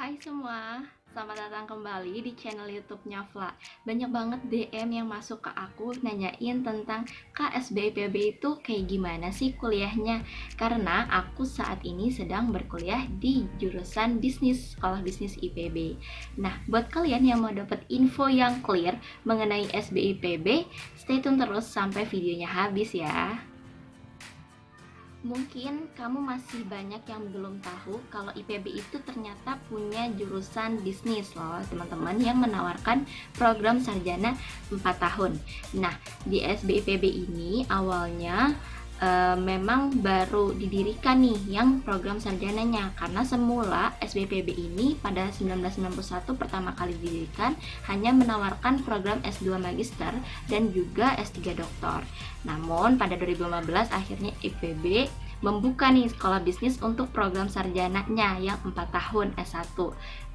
Hai semua, selamat datang kembali di channel YouTube-nya Vla. Banyak banget DM yang masuk ke aku nanyain tentang Kak, SBIPB itu kayak gimana sih kuliahnya? Karena aku saat ini sedang berkuliah di jurusan bisnis, sekolah bisnis IPB. Nah, buat kalian yang mau dapat info yang clear mengenai SBIPB, stay tune terus sampai videonya habis ya. Mungkin kamu masih banyak yang belum tahu kalau IPB itu ternyata punya jurusan bisnis loh teman-teman, yang menawarkan program sarjana 4 tahun. Nah, di SBIPB ini awalnya memang baru didirikan nih yang program sarjananya, karena semula SBIPB ini pada 1991 pertama kali didirikan hanya menawarkan program S2 Magister dan juga S3 Doktor. Namun pada 2015 akhirnya IPB membuka nih sekolah bisnis untuk program sarjananya yang 4 tahun S1.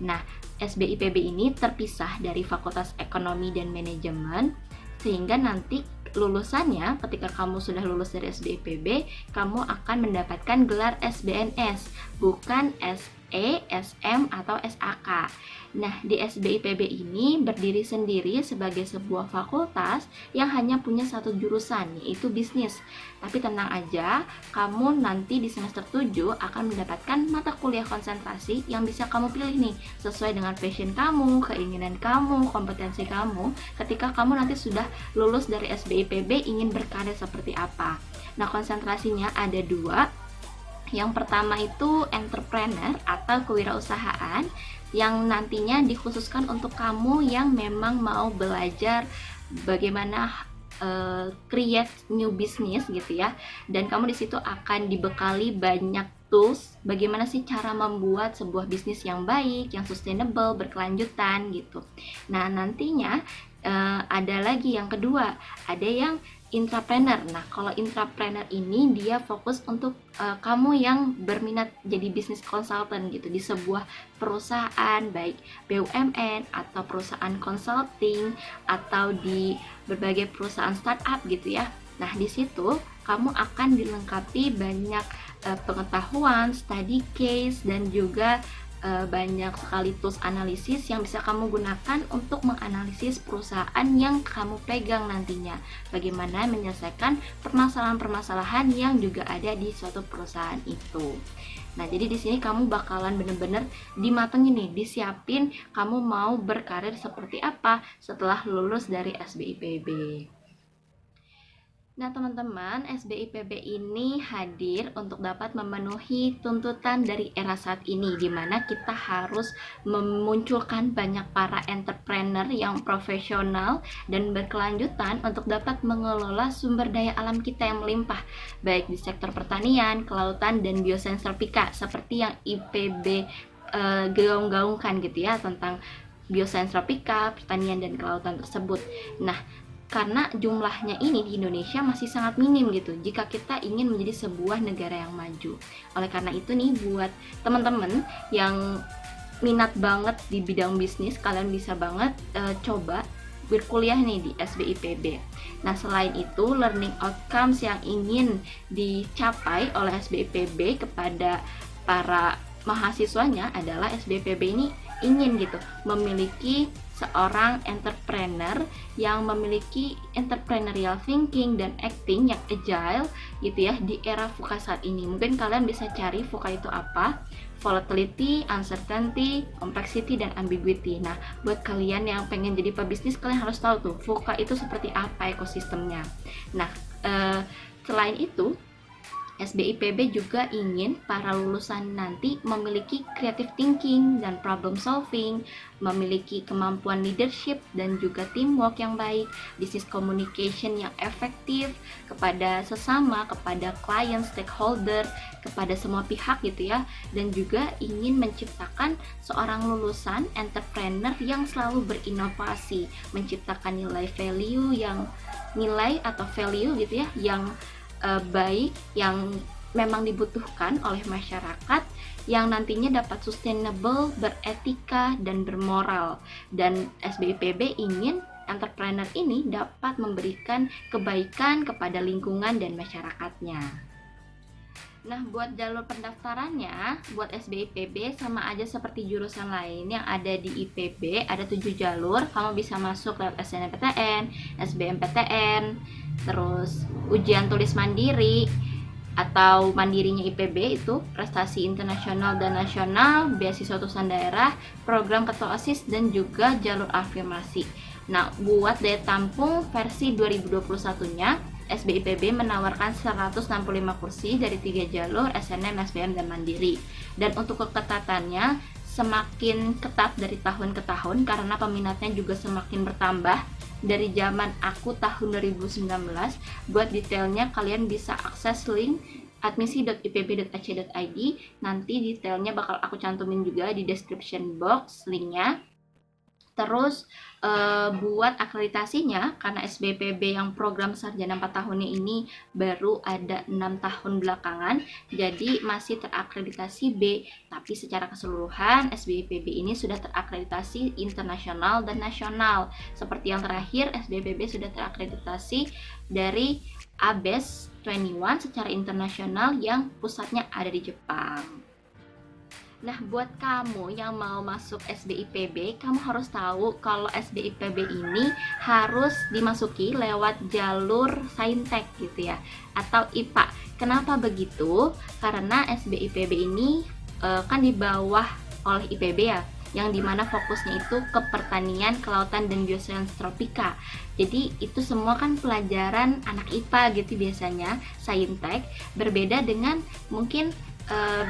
Nah, SBIPB ini terpisah dari Fakultas Ekonomi dan Manajemen, sehingga nanti lulusannya ketika kamu sudah lulus dari SBIPB, kamu akan mendapatkan gelar SBNS, bukan SE, SM, atau SAK. Nah, di SBIPB ini berdiri sendiri sebagai sebuah fakultas yang hanya punya satu jurusan, yaitu bisnis. Tapi tenang aja, kamu nanti di semester 7 akan mendapatkan mata kuliah konsentrasi yang bisa kamu pilih nih, sesuai dengan passion kamu, keinginan kamu, kompetensi kamu, ketika kamu nanti sudah lulus dari SBIPB ingin berkarir seperti apa. Nah, konsentrasinya ada dua. Yang pertama itu entrepreneur atau kewirausahaan, yang nantinya dikhususkan untuk kamu yang memang mau belajar bagaimana create new business gitu ya, dan kamu di situ akan dibekali banyak tools bagaimana sih cara membuat sebuah bisnis yang baik, yang sustainable, berkelanjutan gitu. Nah, nantinya ada lagi yang kedua, ada yang intrapreneur. Nah, kalau intrapreneur ini dia fokus untuk kamu yang berminat jadi bisnis consultant gitu di sebuah perusahaan, baik BUMN atau perusahaan consulting atau di berbagai perusahaan startup gitu ya. Nah, di situ kamu akan dilengkapi banyak pengetahuan, study case, dan juga banyak sekali tools analisis yang bisa kamu gunakan untuk menganalisis perusahaan yang kamu pegang nantinya. Bagaimana menyelesaikan permasalahan-permasalahan yang juga ada di suatu perusahaan itu. Nah, jadi di sini kamu bakalan bener-bener dimatengin nih, disiapin kamu mau berkarir seperti apa setelah lulus dari SBIPB. Nah, teman-teman, SBIPB ini hadir untuk dapat memenuhi tuntutan dari era saat ini, di mana kita harus memunculkan banyak para entrepreneur yang profesional dan berkelanjutan untuk dapat mengelola sumber daya alam kita yang melimpah, baik di sektor pertanian, kelautan, dan biosensorpika, seperti yang IPB gaung-gaungkan gitu ya, tentang biosensorpika, pertanian, dan kelautan tersebut. Nah, karena jumlahnya ini di Indonesia masih sangat minim gitu jika kita ingin menjadi sebuah negara yang maju. Oleh karena itu nih, buat teman-teman yang minat banget di bidang bisnis, kalian bisa banget coba berkuliah nih di SBIPB. Nah, selain itu, learning outcomes yang ingin dicapai oleh SBIPB kepada para mahasiswanya adalah SBIPB ini ingin gitu memiliki seorang entrepreneur yang memiliki entrepreneurial thinking dan acting yang agile gitu ya di era VUCA saat ini. Mungkin kalian bisa cari VUCA itu apa: volatility, uncertainty, complexity, dan ambiguity. Nah, buat kalian yang pengen jadi pebisnis, kalian harus tahu tuh VUCA itu seperti apa ekosistemnya. Nah, selain itu, SBIPB juga ingin para lulusan nanti memiliki creative thinking dan problem solving, memiliki kemampuan leadership dan juga teamwork yang baik, business communication yang efektif kepada sesama, kepada klien, stakeholder, kepada semua pihak gitu ya, dan juga ingin menciptakan seorang lulusan entrepreneur yang selalu berinovasi, menciptakan nilai value gitu ya, yang baik, yang memang dibutuhkan oleh masyarakat, yang nantinya dapat sustainable, beretika, dan bermoral. Dan SBIPB ingin entrepreneur ini dapat memberikan kebaikan kepada lingkungan dan masyarakatnya. Nah, buat jalur pendaftarannya, buat SBIPB sama aja seperti jurusan lain yang ada di IPB, ada 7 jalur. Kamu bisa masuk lewat SNMPTN, SBMPTN, terus ujian tulis mandiri, atau mandirinya IPB itu prestasi internasional dan nasional, beasiswa utusan daerah, program ketua OSIS, dan juga jalur afirmasi. Nah, buat daya tampung versi 2021-nya, SBIPB menawarkan 165 kursi dari 3 jalur SNM, SBM, dan Mandiri. Dan untuk keketatannya semakin ketat dari tahun ke tahun karena peminatnya juga semakin bertambah dari zaman aku tahun 2019. Buat detailnya kalian bisa akses link admisi.ipb.ac.id. Nanti detailnya bakal aku cantumin juga di description box linknya. Terus buat akreditasinya, karena SBIPB yang program sarjana 4 tahunnya ini baru ada 6 tahun belakangan, jadi masih terakreditasi B. Tapi secara keseluruhan SBIPB ini sudah terakreditasi internasional dan nasional. Seperti yang terakhir, SBIPB sudah terakreditasi dari ABES 21 secara internasional yang pusatnya ada di Jepang. Nah, buat kamu yang mau masuk SBIPB, kamu harus tahu kalau SBIPB ini harus dimasuki lewat jalur Saintek gitu ya, atau IPA. Kenapa begitu? Karena SBIPB ini kan di bawah oleh IPB ya, yang dimana fokusnya itu ke pertanian, kelautan, dan biosains tropika. Jadi itu semua kan pelajaran anak IPA gitu biasanya, Saintek. Berbeda dengan mungkin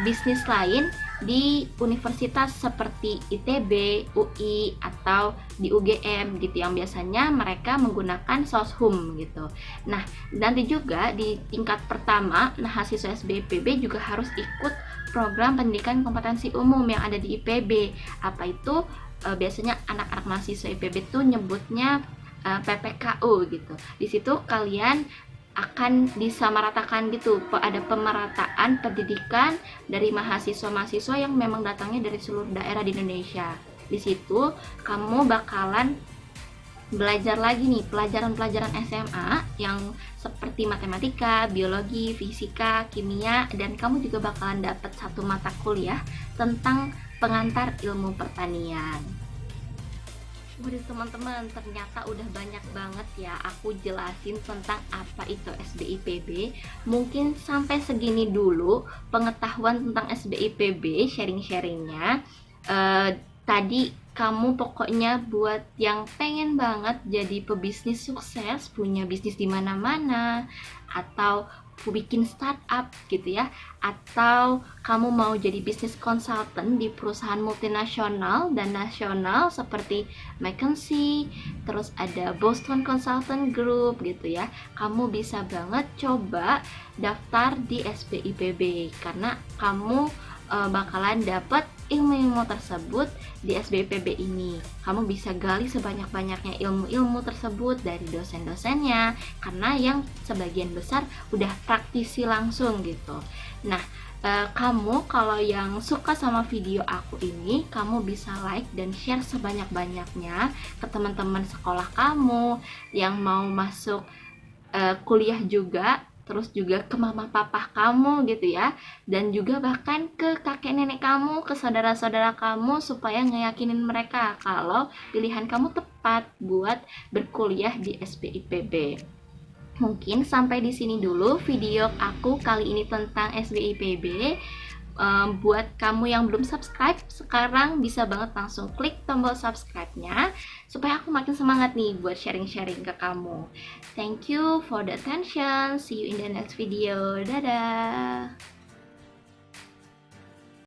bisnis lain di universitas seperti ITB, UI, atau di UGM gitu, yang biasanya mereka menggunakan soshum gitu. Nah, nanti juga di tingkat pertama, mahasiswa SBIPB juga harus ikut program pendidikan kompetensi umum yang ada di IPB. Apa itu? Biasanya anak-anak mahasiswa IPB tuh nyebutnya PPKU gitu. Di situ kalian akan disamaratakan gitu, ada pemerataan pendidikan dari mahasiswa-mahasiswa yang memang datangnya dari seluruh daerah di Indonesia. Di situ kamu bakalan belajar lagi nih pelajaran-pelajaran SMA yang seperti matematika, biologi, fisika, kimia, dan kamu juga bakalan dapat 1 mata kuliah tentang pengantar ilmu pertanian. Waduh teman-teman, ternyata udah banyak banget ya aku jelasin tentang apa itu SBIPB. Mungkin sampai segini dulu pengetahuan tentang SBIPB, sharing-sharingnya. Tadi kamu pokoknya buat yang pengen banget jadi pebisnis sukses, punya bisnis di mana-mana, atau bikin startup gitu ya, atau kamu mau jadi bisnis consultant di perusahaan multinasional dan nasional seperti McKinsey, terus ada Boston Consultant Group gitu ya, kamu bisa banget coba daftar di SBIPB karena kamu bakalan dapat ilmu-ilmu tersebut di SBIPB ini. Kamu bisa gali sebanyak-banyaknya ilmu-ilmu tersebut dari dosen-dosennya, karena yang sebagian besar udah praktisi langsung gitu. Nah, kamu kalau yang suka sama video aku ini, kamu bisa like dan share sebanyak-banyaknya ke teman-teman sekolah kamu yang mau masuk kuliah juga, terus juga ke mama papa kamu gitu ya, dan juga bahkan ke kakek nenek kamu, ke saudara-saudara kamu, supaya ngeyakinin mereka kalau pilihan kamu tepat buat berkuliah di SBIPB. Mungkin sampai di sini dulu video aku kali ini tentang SBIPB. Buat kamu yang belum subscribe, sekarang bisa banget langsung klik tombol subscribe-nya supaya aku makin semangat nih buat sharing-sharing ke kamu. Thank you for the attention. See you in the next video. Dadah.